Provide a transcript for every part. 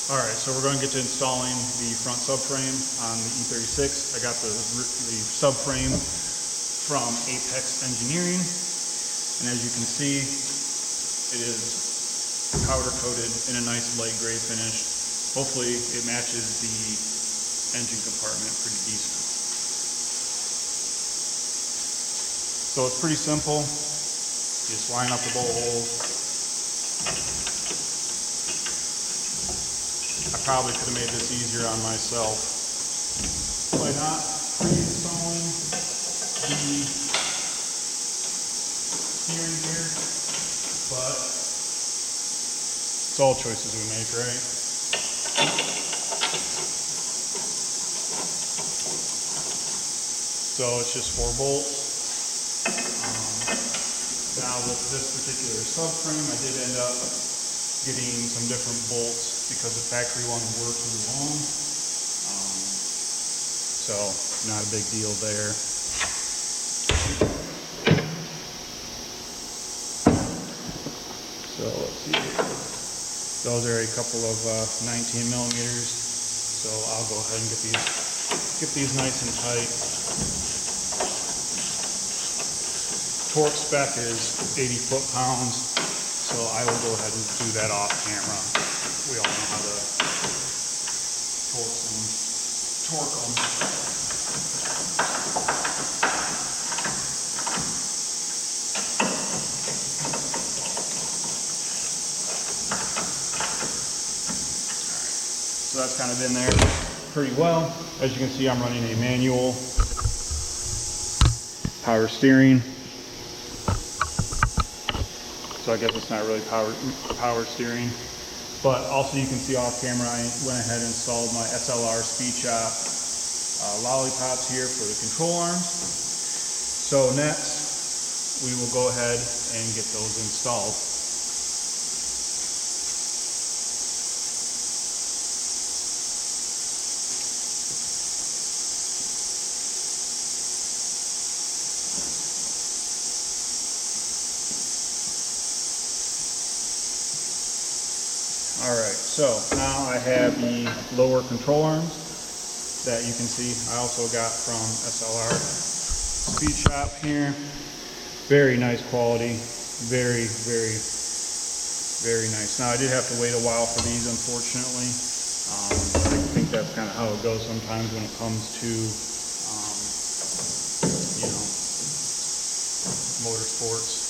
Alright, so we're going to get to installing the front subframe on the E36. I got the subframe from Apex Engineering, and as you can see, it is powder coated in a nice light gray finish. Hopefully it matches the engine compartment pretty decent. So it's pretty simple. You just line up the bolt holes. I probably could have made this easier on myself by not pre-installing the steering gear, but it's all choices we make, right? So it's just 4 bolts. Now with this particular subframe, I did end up getting some different bolts because the factory ones were too long. So not a big deal there. So let's see here. Those are a couple of 19 millimeters. So I'll go ahead and get these nice and tight. Torque spec is 80 foot-pounds. So I will go ahead and do that off camera. We all know how to torque them. So that's kind of in there pretty well. As you can see, I'm running a manual power steering. So I guess it's not really power steering. But also you can see off camera, I went ahead and installed my SLR Speed lollipops here for the control arms. So next, we will go ahead and get those installed. Alright, so now I have the lower control arms that you can see I also got from SLR Speed Shop here. Very nice quality, very nice. Now I did have to wait a while for these, unfortunately. I think that's kind of how it goes sometimes when it comes to you know, motorsports.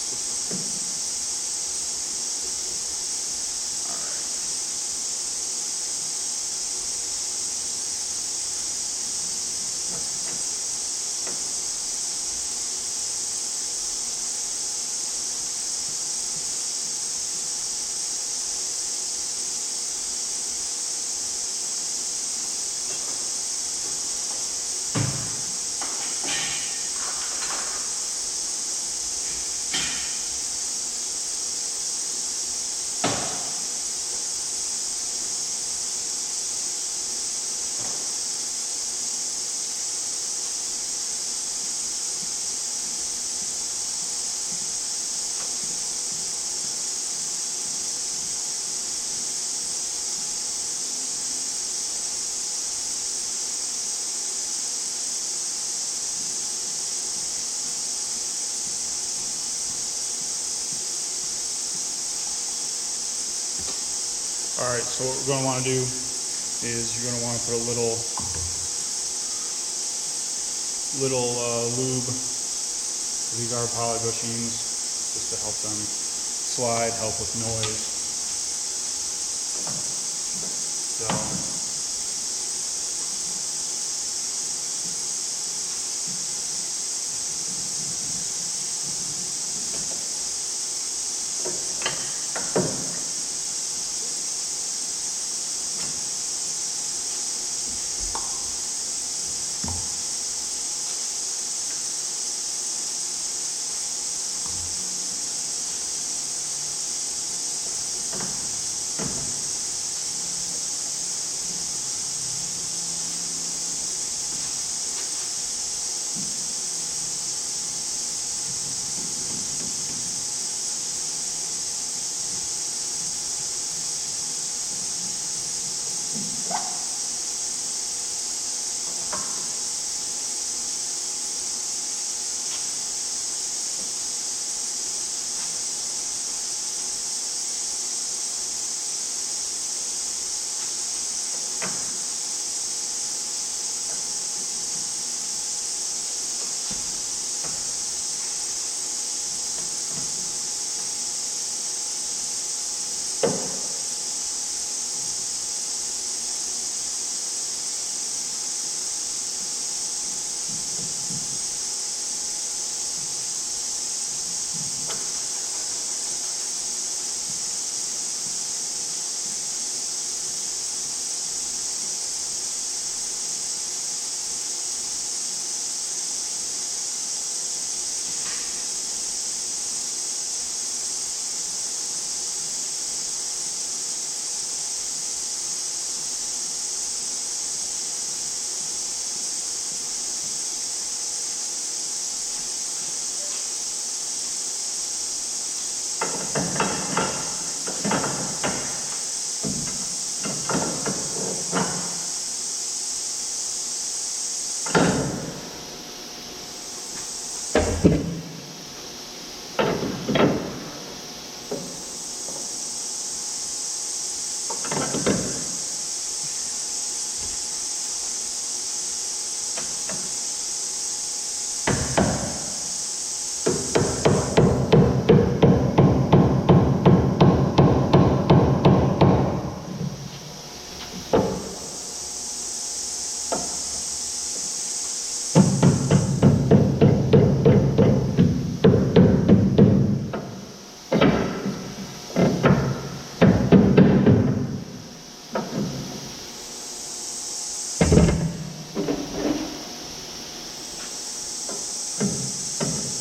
Alright, so what we're going to want to do is you're going to want to put a little lube. These are poly bushings just to help them slide, help with noise. So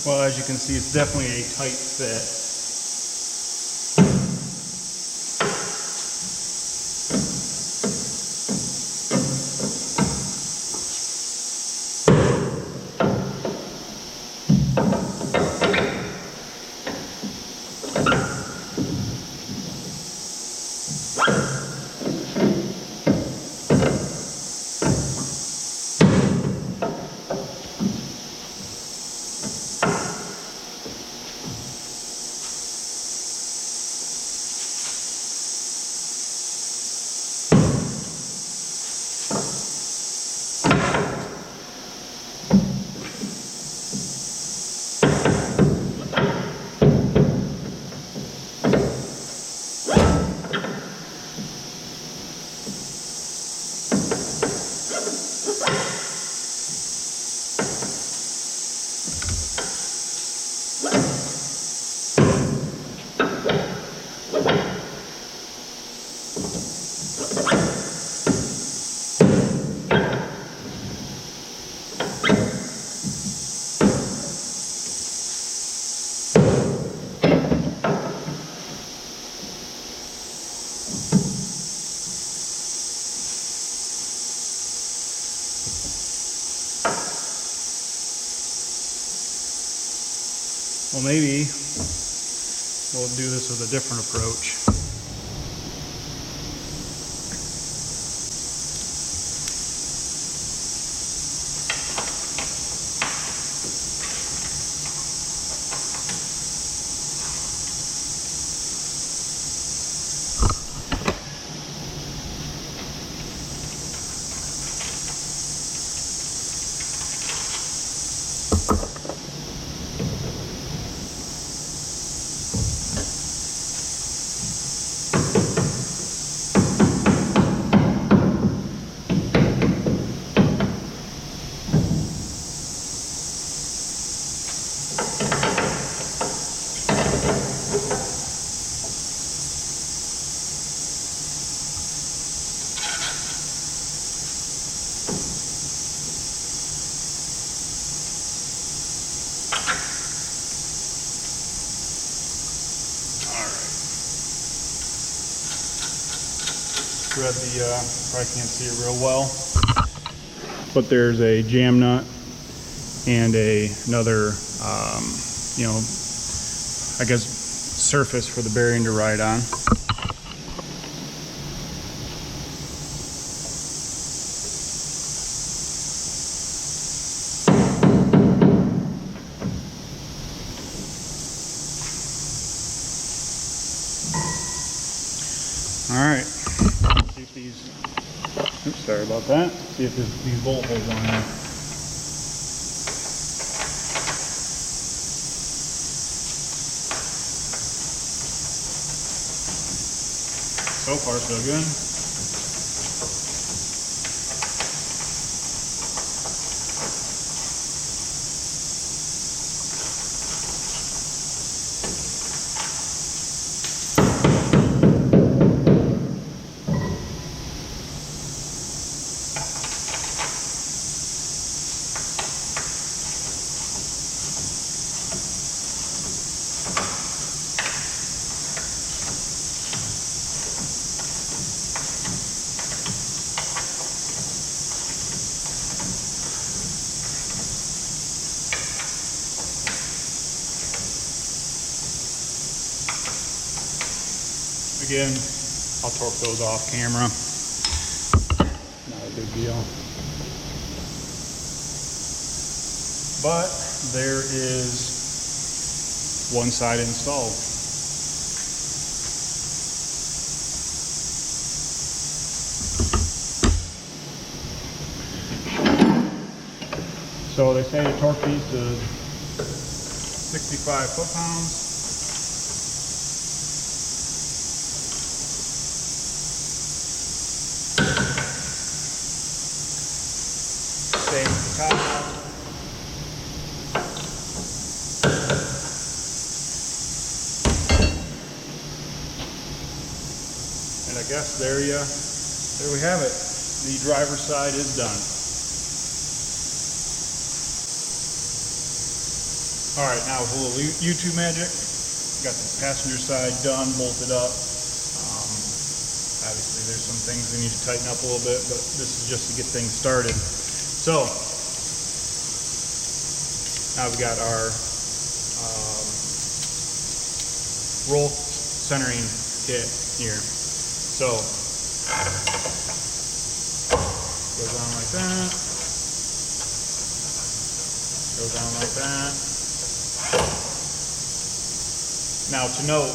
Well, as you can see, it's definitely a tight fit. Well, maybe we'll do this with a different approach. Thread the, probably can't see it real well, but there's a jam nut and another, you know, I guess surface for the bearing to ride on. All right, see if these, oops, sorry about that. See if these bolt holes on here. So far, so good. Again, I'll torque those off camera. Not a big deal. But there is one side installed. So they say to torque these to 65 foot-pounds. Same with the top. And I guess there we have it. The driver's side is done. All right, now with a little YouTube magic, got the passenger side done, bolted up. Obviously there's some things we need to tighten up a little bit, but this is just to get things started. So now we've got our roll centering kit here. So goes on like that, goes on like that. Now to note,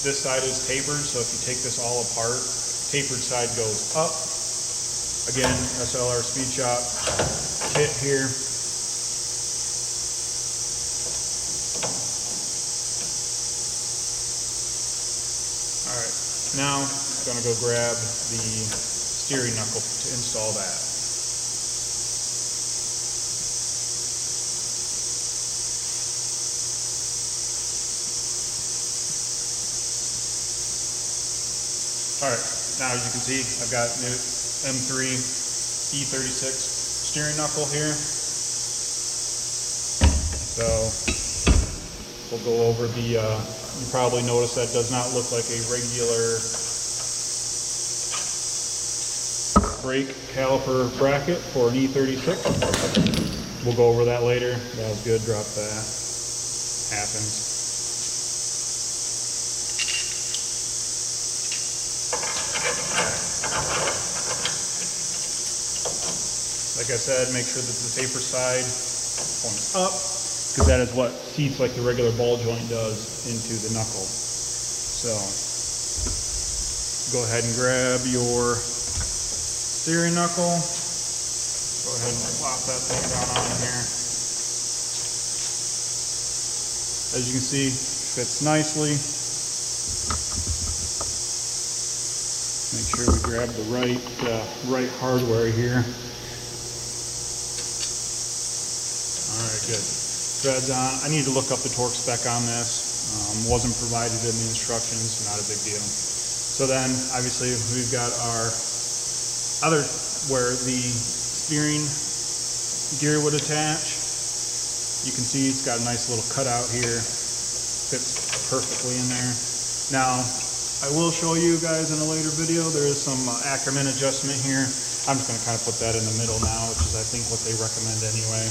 this side is tapered, so if you take this all apart, tapered side goes up. Again, SLR Speed Shop kit here. Alright, now I'm going to go grab the steering knuckle to install that. Alright, now as you can see, I've got new M3 E36 steering knuckle here. So we'll go over the, you probably noticed that does not look like a regular brake caliper bracket for an E36. We'll go over that later. That was good, drop that. Happens. Like I said, make sure that the taper side points up, because that is what seats like the regular ball joint does into the knuckle. So go ahead and grab your steering knuckle. Go ahead and plop that thing down on here. As you can see, fits nicely. Make sure we grab the right hardware here. Good. Threads on. I need to look up the torque spec on this. Wasn't provided in the instructions, not a big deal. So then, obviously, we've got our other, where the steering gear would attach. You can see it's got a nice little cutout here. Fits perfectly in there. Now, I will show you guys in a later video, there is some Ackerman adjustment here. I'm just going to kind of put that in the middle now, which is I think what they recommend anyway.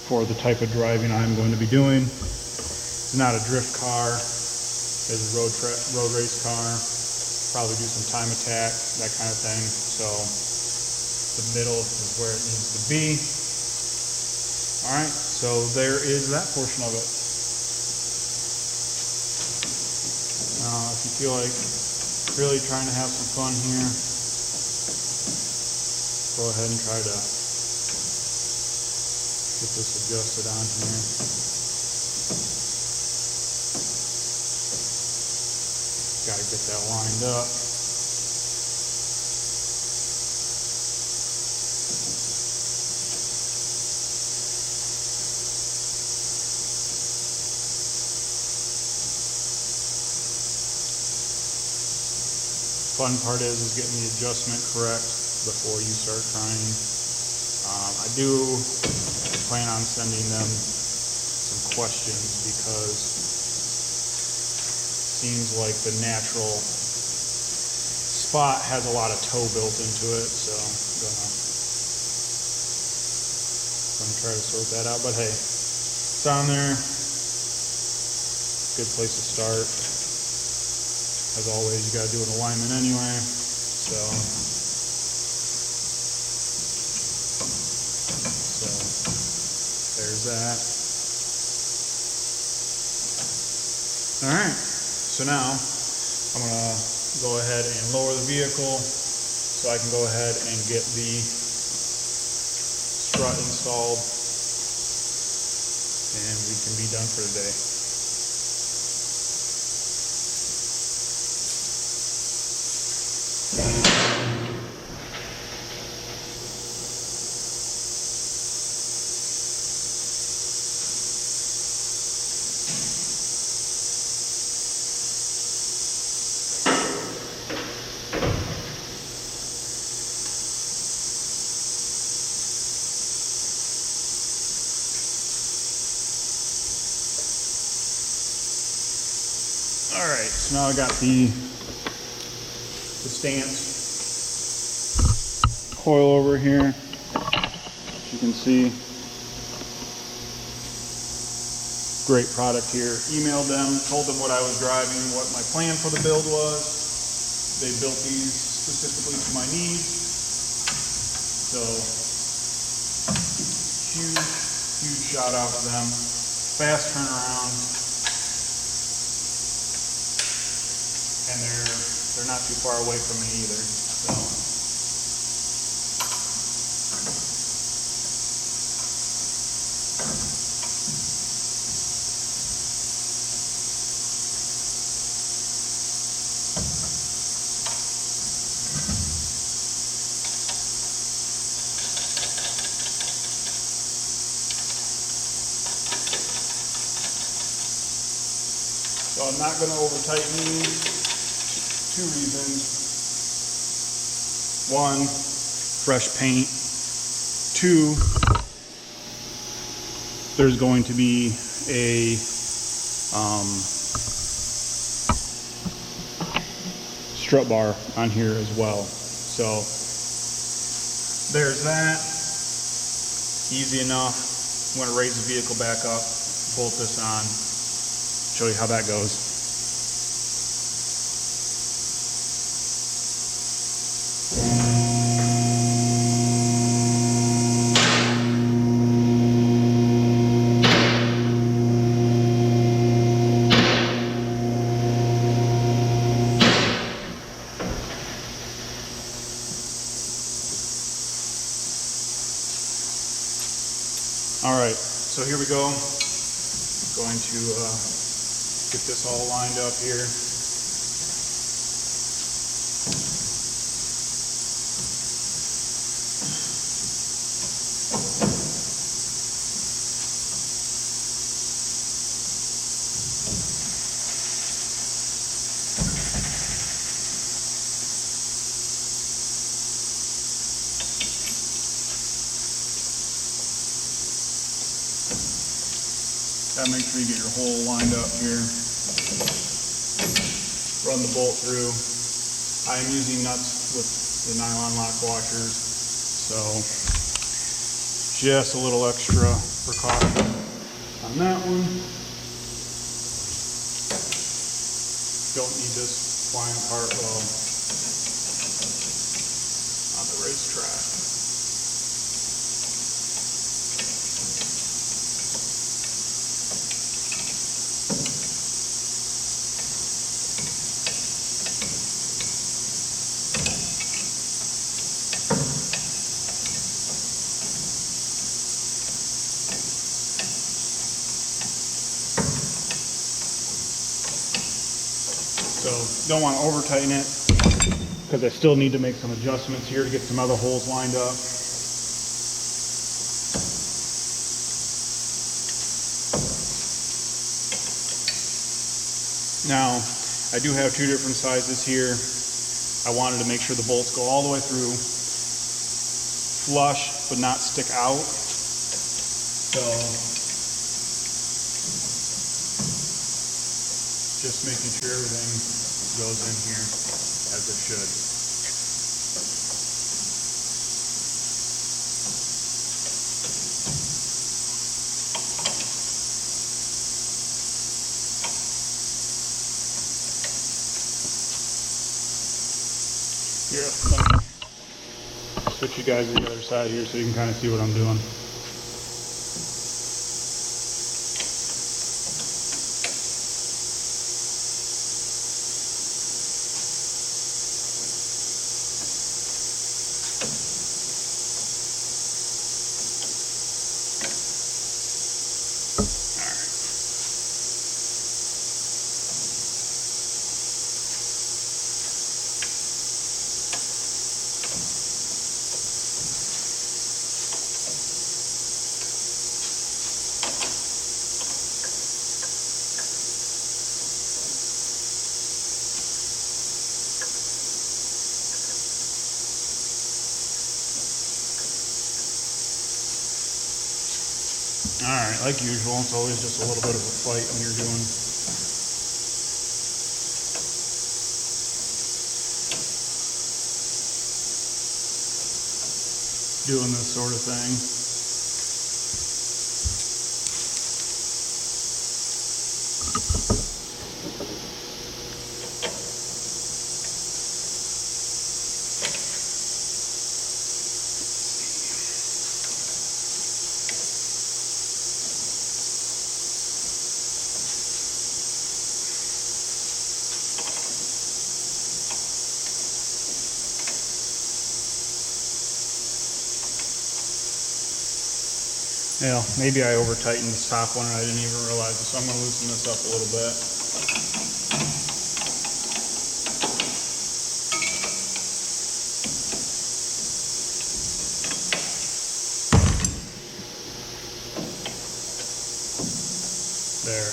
For the type of driving I'm going to be doing. It's not a drift car, it's a road race car, probably do some time attack, that kind of thing. So the middle is where it needs to be. Alright, so there is that portion of it. If you feel like really trying to have some fun here, go ahead and try to get this adjusted on here. Got to get that lined up. Fun part is getting the adjustment correct before you start trying. I do plan on sending them some questions, because it seems like the natural spot has a lot of toe built into it, so I'm gonna try to sort that out. But hey, it's on there. Good place to start. As always, you gotta do an alignment anyway, so there's that. All right, so now I'm gonna go ahead and lower the vehicle so I can go ahead and get the strut installed, and we can be done for today. All right, so now I got the stance coil over here. As you can see, great product here. Emailed them, told them what I was driving, what my plan for the build was. They built these specifically to my needs. So huge shout out to them. Fast turnaround. And they're not too far away from me either. So I'm not going to over tighten these. Two reasons. One, fresh paint. Two, there's going to be a strut bar on here as well. So there's that. Easy enough. I'm going to raise the vehicle back up, bolt this on, show you how that goes. All right, so here we go. Going to get this all lined up here. Gotta make sure you get your hole lined up here. Run the bolt through. I am using nuts with the nylon lock washers, so just a little extra precaution on that one. Don't need this flying apart while on the racetrack. So don't want to over tighten it because I still need to make some adjustments here to get some other holes lined up. Now, I do have two different sizes here. I wanted to make sure the bolts go all the way through, flush but not stick out. So Just making sure everything goes in here as it should. Here, let me switch you guys to the other side here so you can kind of see what I'm doing. Alright, like usual, it's always just a little bit of a fight when you're doing this sort of thing. Yeah, maybe I over tightened this top one and I didn't even realize it, so I'm going to loosen this up a little bit. There.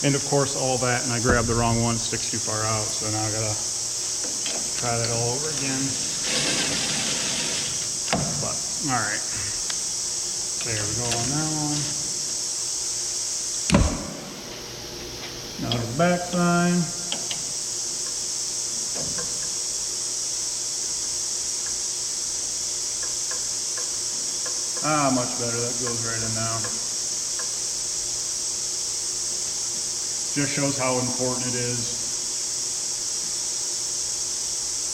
And of course all that, and I grabbed the wrong one, it sticks too far out, so now I gotta try that all over again. But, alright. There we go on that one. Now to the back side. Ah, much better, that goes right in now. Just shows how important it is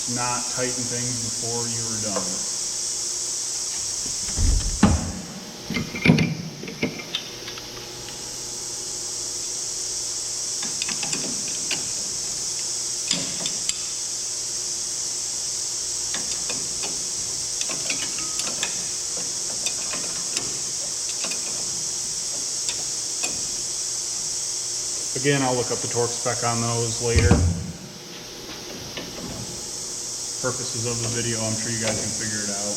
to not tighten things before you are done. Again, I'll look up the torque spec on those later. Purposes of the video, I'm sure you guys can figure it out.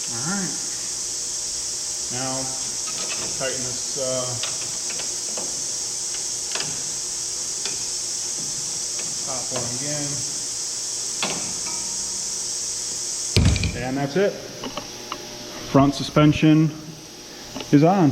Alright, now tighten this top one again, and that's it. Front suspension is on.